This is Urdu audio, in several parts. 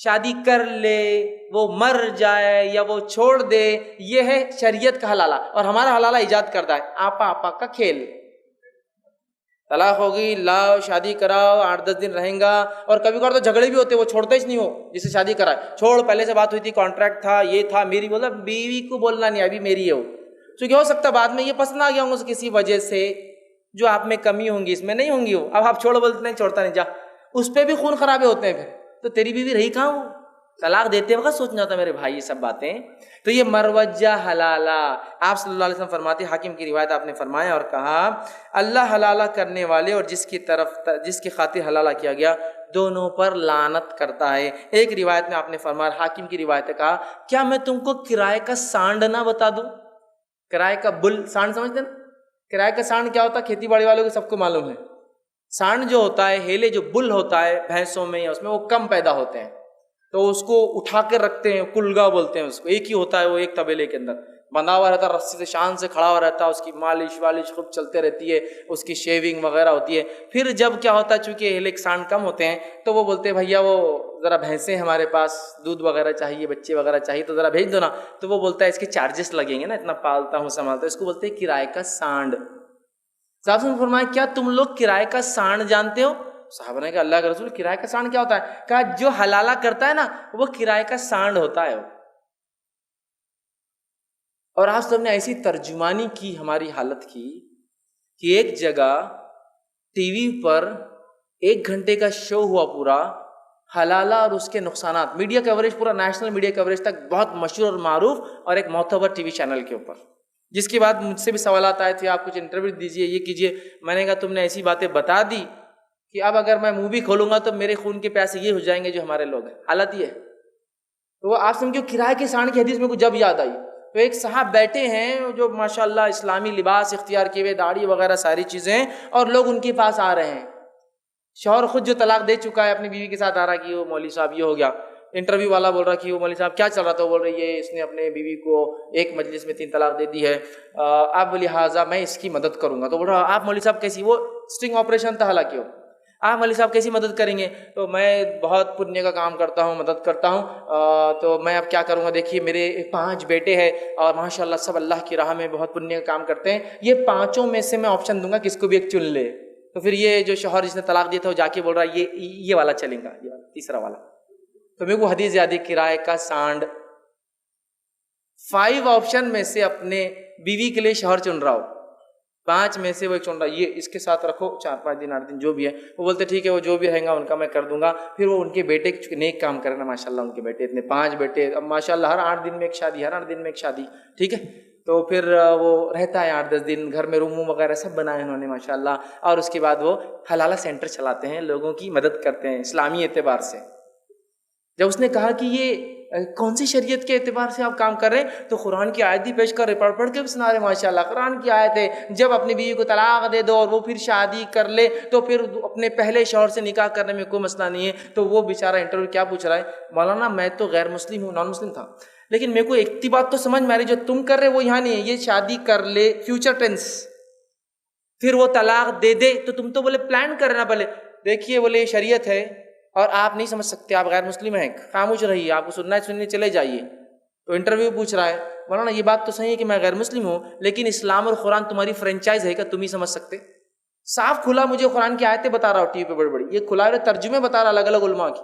شادی کر لے، وہ مر جائے یا وہ چھوڑ دے، یہ ہے شریعت کا حلالہ، اور ہمارا حلالہ ایجاد کردہ ہے، آپا آپا کا کھیل۔ طلاق ہوگی، لاؤ شادی کراؤ، 8-10 دن رہیں گا، اور کبھی کبھار تو جھگڑے بھی ہوتے، وہ چھوڑتا ہی نہیں ہو جسے شادی کرائے، چھوڑ، پہلے سے بات ہوئی تھی، کانٹریکٹ تھا، یہ تھا، میری، بولا بیوی کو بولنا نہیں ابھی میری ہے وہ، کیونکہ ہو سکتا ہے بعد میں یہ پسند آ گیا ہوں کسی وجہ سے، جو آپ میں کمی ہوں گی اس میں نہیں ہوں گی، وہ اب آپ چھوڑ بولتے نہیں، چھوڑتا نہیں، جا، اس پہ بھی خون خرابے ہوتے ہیں پھر، تو تیری بیوی رہی کہاں وہ؟ طلاق دیتے وقت سوچنا ہوتا میرے بھائی یہ سب باتیں۔ تو یہ مروجہ حلالہ، آپ صلی اللہ علیہ وسلم فرماتے، حاکم کی روایت، آپ نے فرمایا اور کہا اللہ حلالہ کرنے والے اور جس کی خاطر حلالہ کیا گیا دونوں پر لعنت کرتا ہے۔ ایک روایت میں آپ نے فرمایا، حاکم کی روایت ہے، کہا کیا میں تم کو کرائے کا سانڈ نہ بتا دوں؟ کرائے کا بل، سانڈ سمجھتے نا؟ کرائے کا سانڈ کیا ہوتا ہے؟ کھیتی باڑی والوں کو سب کو معلوم ہے، سانڈ جو ہوتا ہے، ہیلے جو بل ہوتا ہے بھینسوں میں یا اس میں، وہ کم پیدا ہوتے ہیں تو اس کو اٹھا کے رکھتے ہیں، کلگا بولتے ہیں اس کو، ایک ہی ہوتا ہے وہ، ایک طبیلے کے اندر بندھا ہوا رہتا ہے، رسی سے شان سے کھڑا ہوا رہتا ہے، اس کی مالش والش خوب چلتے رہتی ہے، اس کی شیونگ وغیرہ ہوتی ہے۔ پھر جب کیا ہوتا ہے، چونکہ ہیلے کے سانڈ کم ہوتے ہیں تو وہ بولتے ہیں بھیا وہ ذرا بھینسیں ہمارے پاس دودھ وغیرہ چاہیے، بچے وغیرہ چاہیے تو ذرا بھیج دو نا، تو وہ بولتا ہے اس کے چارجز لگیں گے نا، اتنا پالتا ہوں سنبھالتا ہوں، اس کو بولتے ہیں کرائے کا سانڈ۔ صاحب نے فرمایا کیا تم لوگ کرائے کا سانڈ جانتے ہو؟ صحابہ نے کہا اللہ کا رسول کرائے کا سانڈ کیا ہوتا ہے؟ کہا جو حلالہ کرتا ہے نا وہ کرائے کا سانڈ ہوتا ہے۔ اور آج تو ہم نے ایسی ترجمانی کی ہماری حالت کی کہ ایک جگہ ٹی وی پر 1 گھنٹے کا شو ہوا پورا، حلالہ اور اس کے نقصانات، میڈیا کوریج پورا نیشنل میڈیا کوریج تک، بہت مشہور اور معروف، اور ایک معتبر ٹی وی چینل کے اوپر، جس کے بعد مجھ سے بھی سوالات آئے تھے آپ کچھ انٹرویو دیجئے، یہ کیجئے، میں نے کہا تم نے ایسی باتیں بتا دی کہ اب اگر میں منہ بھی کھولوں گا تو میرے خون کے پیاسے یہ ہو جائیں گے جو ہمارے لوگ ہیں، حالت یہ ہے۔ تو وہ آپ سمجھو کرائے کے سانڈ کی حدیث میں کو جب یاد آئی، تو ایک صاحب بیٹھے ہیں جو ماشاءاللہ اسلامی لباس اختیار کیے ہوئے، داڑھی وغیرہ ساری چیزیں ہیں، اور لوگ ان کے پاس آ رہے ہیں، شوہر خود جو طلاق دے چکا ہے اپنی بیوی کے ساتھ آ رہا کہ وہ مولوی صاحب یہ ہو گیا، انٹرویو والا بول رہا کہ وہ مولوی صاحب کیا چل رہا تھا، وہ بول رہی ہے اس نے اپنے بیوی کو ایک مجلس میں 3 طلاق دے دی ہے، اب لہٰذا میں اس کی مدد کروں گا۔ تو بول رہا آپ مولوی صاحب کیسی؟ وہ اسٹنگ آپریشن تھا حالانکہ وہ، آپ مولوی صاحب کیسی مدد کریں گے؟ تو میں بہت پنیہ کا کام کرتا ہوں، مدد کرتا ہوں، تو میں اب کیا کروں گا، دیکھیے میرے 5 بیٹے ہیں اور ماشاءاللہ سب اللہ کی راہ میں بہت پنیہ کا کام کرتے ہیں، یہ 5 میں سے میں آپشن دوں گا کس کو بھی ایک چن لے۔ تو پھر یہ جو شوہر جس نے طلاق دیا تھا وہ جا کے بول رہا ہے یہ والا چلیں گا، یہ والا تیسرا والا۔ تو میرے کو حدیث یاد ہے، کرائے کا سانڈ، 5 آپشن میں سے اپنے بیوی کے لیے شوہر چن رہا ہو، 5 میں سے وہ ایک چن رہا ہے، یہ اس کے ساتھ رکھو 4-5 دن 8 دن جو بھی ہے، وہ بولتے ٹھیک ہے وہ جو بھی رہیں گا ان کا میں کر دوں گا۔ پھر وہ ان کے بیٹے نیک کام کرنا، ماشاءاللہ ان کے بیٹے اتنے 5 بیٹے، اب ماشاءاللہ ہر 8 دن میں ایک شادی، ہر 8 دن میں ایک شادی، ٹھیک ہے۔ تو پھر وہ رہتا ہے 8-10 دن گھر میں، روم وغیرہ سب بنائے انہوں نے ماشاءاللہ، اور اس کے بعد وہ حلالہ سینٹر چلاتے ہیں، لوگوں کی مدد کرتے ہیں اسلامی اعتبار سے۔ جب اس نے کہا کہ یہ کون سی شریعت کے اعتبار سے آپ کام کر رہے ہیں، تو قرآن کی آیت بھی پیش کر رہے، پڑھ کے بھی سنا رہے، ماشاءاللہ قرآن کی آیت ہے، جب اپنی بیوی کو طلاق دے دو اور وہ پھر شادی کر لے تو پھر اپنے پہلے شوہر سے نکاح کرنے میں کوئی مسئلہ نہیں ہے۔ تو وہ بیچارہ انٹرویو کیا پوچھ رہا ہے، مولانا میں تو غیر مسلم ہوں، نان مسلم تھا، لیکن میرے کو ایک بات تو سمجھ میں آ رہی، جو تم کر رہے وہ یہاں نہیں ہے، یہ شادی کر لے فیوچر ٹینس، پھر وہ طلاق دے دے تو تم تو بولے پلان کر رہے نا، بولے دیکھیے بولے یہ شریعت ہے اور آپ نہیں سمجھ سکتے، آپ غیر مسلم ہیں، خاموش رہیے، آپ کو سننا ہے سننے چلے جائیے۔ تو انٹرویو پوچھ رہا ہے، مولانا یہ بات تو صحیح ہے کہ میں غیر مسلم ہوں، لیکن اسلام اور قرآن تمہاری فرنچائز ہے، کیا تم ہی سمجھ سکتے؟ صاف کھلا مجھے قرآن کی آیتیں بتا رہا ہو ٹی وی پہ بڑی بڑی، یہ کھلا ترجمے بتا رہا الگ الگ علماء کی،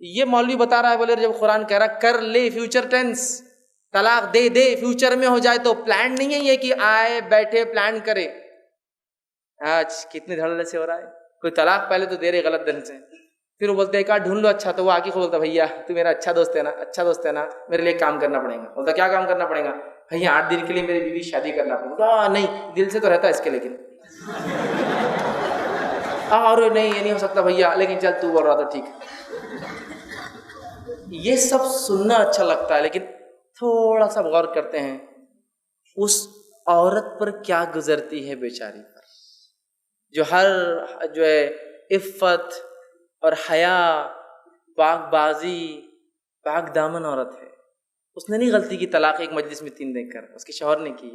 یہ مولوی بتا رہا ہے بولے جب قرآن کہہ رہا کر لے فیوچر ٹینس، طلاق دے دے فیوچر میں ہو جائے، تو پلان نہیں ہے یہ کہ آئے بیٹھے پلان کرے۔ آج کتنے دھڑلے سے ہو رہا ہے، کوئی طلاق پہلے تو دے رہے غلط دل سے، پھر وہ بولتے ہیں کہا ڈھونڈ لو اچھا، تو وہ آ کے بولتا بھیا تو میرا اچھا دوست ہے نا، اچھا دوست ہے نا، میرے لیے کام کرنا پڑے گا۔ بولتا کیا کام کرنا پڑے گا؟ بھیا 8 دن کے لیے میری بیوی شادی کرنا پڑے گا۔ نہیں دل سے تو رہتا ہے اس کے، لیکن اور نہیں یہ نہیں ہو سکتا بھیا، لیکن چل تو بول رہا تھا ٹھیک۔ یہ سب سننا اچھا لگتا ہے، لیکن تھوڑا سا غور کرتے ہیں اس عورت پر کیا گزرتی ہے بیچاری پر، جو جو ہے عفت اور حیا، پاک بازی، پاک دامن عورت ہے، اس نے نہیں غلطی کی طلاق ایک مجلس میں 3 دے کر، اس کے شوہر نے کی۔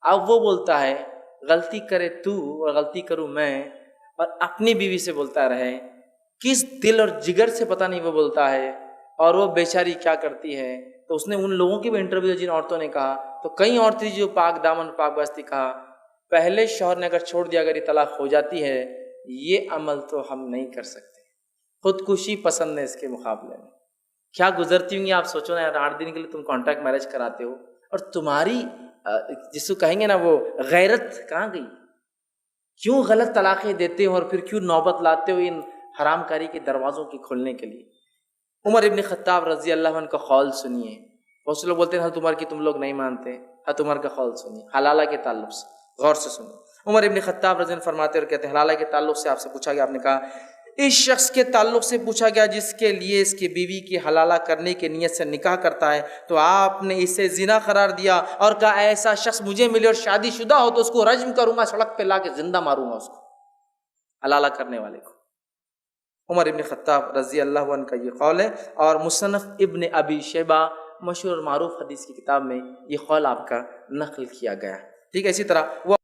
اب وہ بولتا ہے غلطی کرے تو اور غلطی کروں میں، اور اپنی بیوی سے بولتا رہے، کس دل اور جگر سے پتہ نہیں وہ بولتا ہے، اور وہ بیچاری کیا کرتی ہے، تو اس نے ان لوگوں کی بھی انٹرویو جن عورتوں نے کہا، تو کئی عورتیں جو پاک دامن پاک باستی کہا پہلے شوہر نے اگر چھوڑ دیا، اگر یہ طلاق ہو جاتی ہے، یہ عمل تو ہم نہیں کر سکتے، خودکشی پسند ہے اس کے مقابلے میں۔ کیا گزرتی ہوں گی آپ سوچو نا یار، 8 دن کے لیے تم کانٹریکٹ میرج کراتے ہو، اور تمہاری جس کو کہیں گے نا وہ غیرت کہاں گئی؟ کیوں غلط طلاقیں دیتے ہو اور پھر کیوں نوبت لاتے ہو ان حرام کاری کے دروازوں کے کھولنے کے لیے؟ عمر ابن خطاب رضی اللہ عنہ کا قول سنیے۔ بہت سے لوگ بولتے ہیں حضرت عمر کی تم لوگ نہیں مانتے، حضرت عمر کا قول سنیے حلالہ کے تعلق سے، غور سے سنیے۔ عمر ابن خطاب رضی اللہ عنہ فرماتے اور کہتے ہیں، حلالہ کے تعلق سے آپ سے پوچھا گیا، آپ نے کہا اس شخص کے تعلق سے پوچھا گیا جس کے لیے اس کی بیوی کی حلالہ کرنے کی نیت سے نکاح کرتا ہے، تو آپ نے اسے زنا قرار دیا اور کہا ایسا شخص مجھے ملے اور شادی شدہ ہو تو اس کو رجم کروں گا، سڑک پہ لا کے زندہ ماروں گا اس کو، حلالہ کرنے والے کو۔ عمر ابن خطاب رضی اللہ عنہ کا یہ قول ہے، اور مصنف ابن ابی شیبہ مشہور اور معروف حدیث کی کتاب میں یہ قول آپ کا نقل کیا گیا ہے۔ ٹھیک ہے، اسی طرح وہ